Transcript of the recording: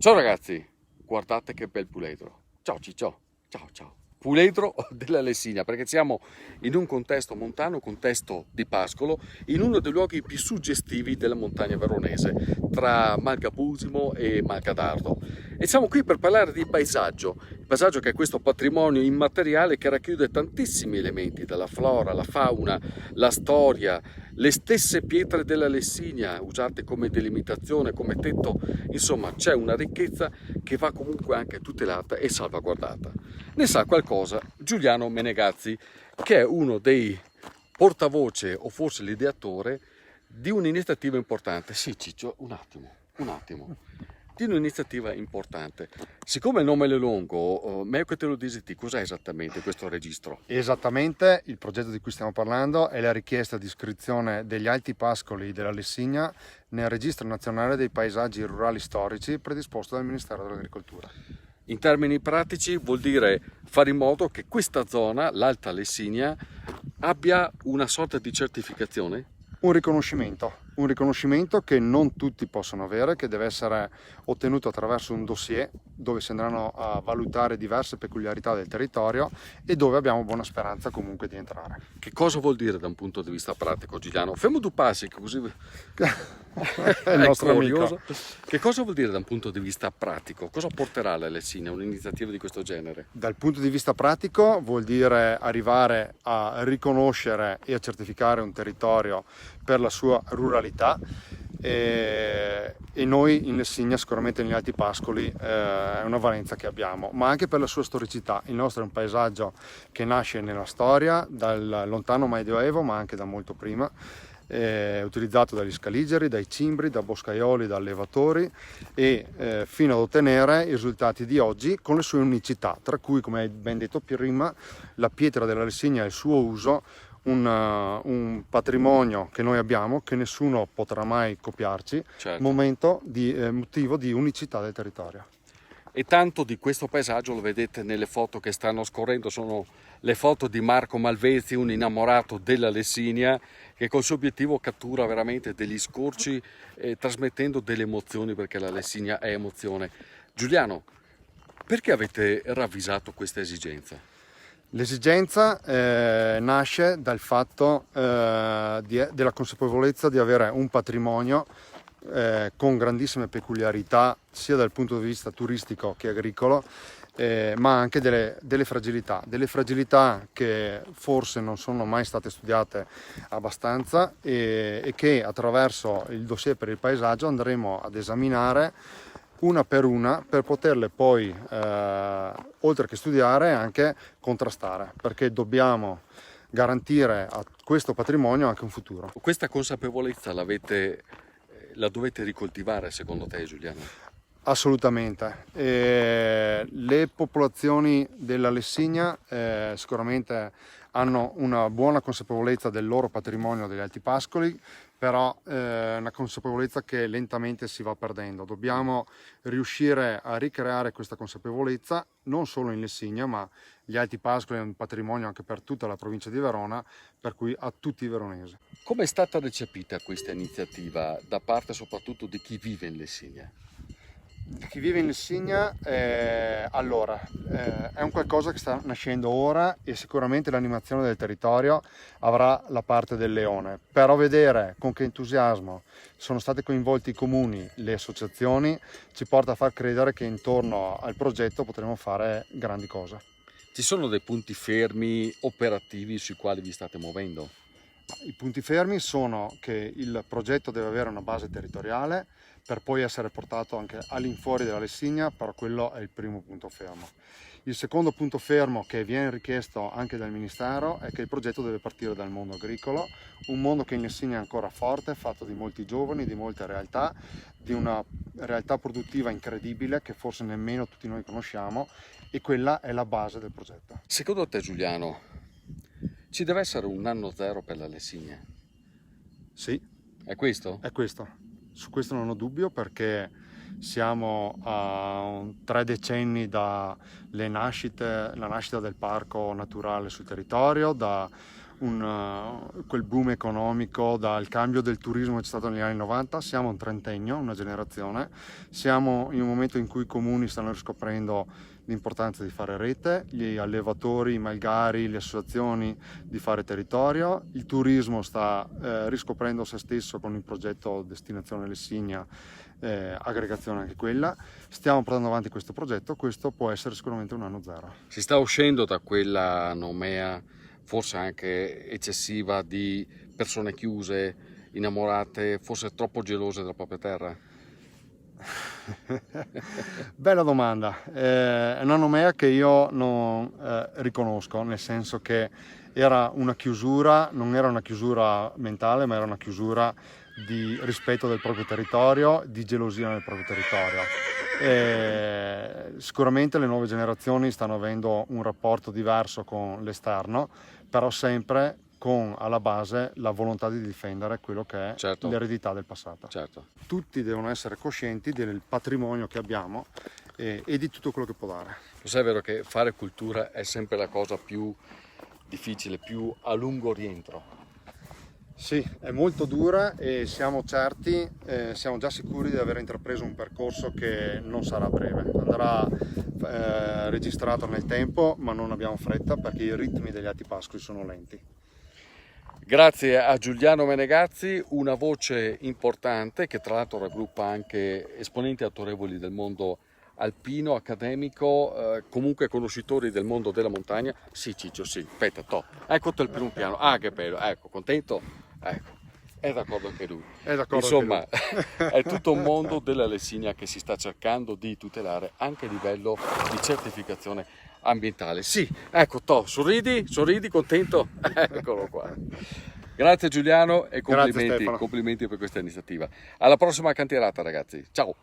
Ciao ragazzi, guardate che bel puledro. Ciao Ciccio, ciao ciao. Puledro della Lessigna, perché siamo in un contesto montano, un contesto di pascolo, in uno dei luoghi più suggestivi della montagna veronese, tra Malgabusimo e Malgadardo. E siamo qui per parlare di paesaggio, il paesaggio che è questo patrimonio immateriale che racchiude tantissimi elementi, dalla flora, la fauna, la storia, le stesse pietre della Lessigna usate come delimitazione, come tetto, insomma c'è una ricchezza che va comunque anche tutelata e salvaguardata. Ne sa qualcosa Giuliano Menegazzi, che è uno dei portavoce o forse l'ideatore di un'iniziativa importante. Sì, Ciccio, un attimo. Di un'iniziativa importante. Siccome il nome è lungo, meglio che te lo dici te, cos'è esattamente questo registro? Esattamente, il progetto di cui stiamo parlando è la richiesta di iscrizione degli alti pascoli della Lessigna nel Registro Nazionale dei Paesaggi Rurali Storici predisposto dal Ministero dell'Agricoltura. In termini pratici vuol dire fare in modo che questa zona, l'Alta Lessigna, abbia una sorta di certificazione? Un riconoscimento che non tutti possono avere, che deve essere ottenuto attraverso un dossier dove si andranno a valutare diverse peculiarità del territorio e dove abbiamo buona speranza comunque di entrare. Che cosa vuol dire da un punto di vista pratico, Giuliano? Femo due passi, così È il nostro curioso. amico. Che cosa vuol dire da un punto di vista pratico? Cosa porterà alla Lessigna un'iniziativa di questo genere? Dal punto di vista pratico vuol dire arrivare a riconoscere e a certificare un territorio per la sua ruralità e noi in Lessigna sicuramente negli Alti Pascoli è una valenza che abbiamo, ma anche per la sua storicità. Il nostro è un paesaggio che nasce nella storia dal lontano Medioevo, ma anche da molto prima. È utilizzato dagli scaligeri, dai cimbri, da boscaioli, da allevatori e fino ad ottenere i risultati di oggi con le sue unicità, tra cui, come hai ben detto prima, la pietra della Lessigna e il suo uso, un patrimonio che noi abbiamo, che nessuno potrà mai copiarci, Certo. motivo di unicità del territorio. E tanto di questo paesaggio lo vedete nelle foto che stanno scorrendo, sono le foto di Marco Malvezzi, un innamorato della Lessigna, che col suo obiettivo cattura veramente degli scorci, trasmettendo delle emozioni, perché la Lessigna è emozione. Giuliano, perché avete ravvisato questa esigenza? L'esigenza nasce dal fatto della consapevolezza di avere un patrimonio con grandissime peculiarità sia dal punto di vista turistico che agricolo, ma anche delle fragilità che forse non sono mai state studiate abbastanza e che attraverso il dossier per il paesaggio andremo ad esaminare una per poterle poi, oltre che studiare, anche contrastare, perché dobbiamo garantire a questo patrimonio anche un futuro. Questa consapevolezza la dovete ricoltivare, secondo te, Giuliano? Assolutamente. Le popolazioni della Lessigna sicuramente hanno una buona consapevolezza del loro patrimonio degli Alti Pascoli, però è una consapevolezza che lentamente si va perdendo. Dobbiamo riuscire a ricreare questa consapevolezza non solo in Lessigna, ma gli Alti Pascoli è un patrimonio anche per tutta la provincia di Verona, per cui a tutti i veronesi. Come è stata recepita questa iniziativa da parte soprattutto di chi vive in Lessigna? Chi vive in Lessigna è un qualcosa che sta nascendo ora e sicuramente l'animazione del territorio avrà la parte del leone, però vedere con che entusiasmo sono stati coinvolti i comuni, le associazioni, ci porta a far credere che intorno al progetto potremo fare grandi cose. Ci sono dei punti fermi operativi sui quali vi state muovendo? I punti fermi sono che il progetto deve avere una base territoriale per poi essere portato anche all'infuori della Lessigna, però quello è il primo punto fermo. Il secondo punto fermo che viene richiesto anche dal Ministero è che il progetto deve partire dal mondo agricolo, un mondo che in Lessigna è ancora forte, fatto di molti giovani, di molte realtà, di una realtà produttiva incredibile che forse nemmeno tutti noi conosciamo, e quella è la base del progetto. Secondo te, Giuliano, ci deve essere un anno zero per la Lessigna? Sì, È questo? è questo. Su questo non ho dubbio, perché siamo a 3 decenni la nascita del parco naturale sul territorio, da quel boom economico dal cambio del turismo che c'è stato negli anni 90, siamo un trentennio, una generazione, siamo in un momento in cui i comuni stanno riscoprendo l'importanza di fare rete, gli allevatori, i malgari, le associazioni di fare territorio, il turismo sta riscoprendo se stesso con il progetto Destinazione Lessigna, aggregazione anche quella, stiamo portando avanti questo progetto, questo può essere sicuramente un anno zero. Si sta uscendo da quella nomea, forse anche eccessiva, di persone chiuse, innamorate, forse troppo gelose della propria terra? Bella domanda, è una nomea che io non riconosco, nel senso che era una chiusura, non era una chiusura mentale, ma era una chiusura di rispetto del proprio territorio, di gelosia nel proprio territorio. Sicuramente le nuove generazioni stanno avendo un rapporto diverso con l'esterno, però sempre con alla base la volontà di difendere quello che è Certo. l'eredità del passato. Certo. Tutti devono essere coscienti del patrimonio che abbiamo e di tutto quello che può dare. Lo sai, è vero che fare cultura è sempre la cosa più difficile, più a lungo rientro. Sì, è molto dura e siamo certi, siamo già sicuri di aver intrapreso un percorso che non sarà breve, andrà registrato nel tempo, ma non abbiamo fretta perché i ritmi degli Alti Pascoli sono lenti. Grazie a Giuliano Menegazzi, una voce importante che tra l'altro raggruppa anche esponenti autorevoli del mondo alpino, accademico, comunque conoscitori del mondo della montagna. Sì Ciccio, sì, aspetta, eccoti il primo piano, che bello, ecco, contento, ecco, è d'accordo anche lui. È d'accordo. Insomma, anche lui. è tutto un mondo della Lessigna che si sta cercando di tutelare anche a livello di certificazione ambientale. Sì, ecco, sorridi, contento, eccolo qua. Grazie Giuliano e complimenti per questa iniziativa. Alla prossima cantierata ragazzi, ciao!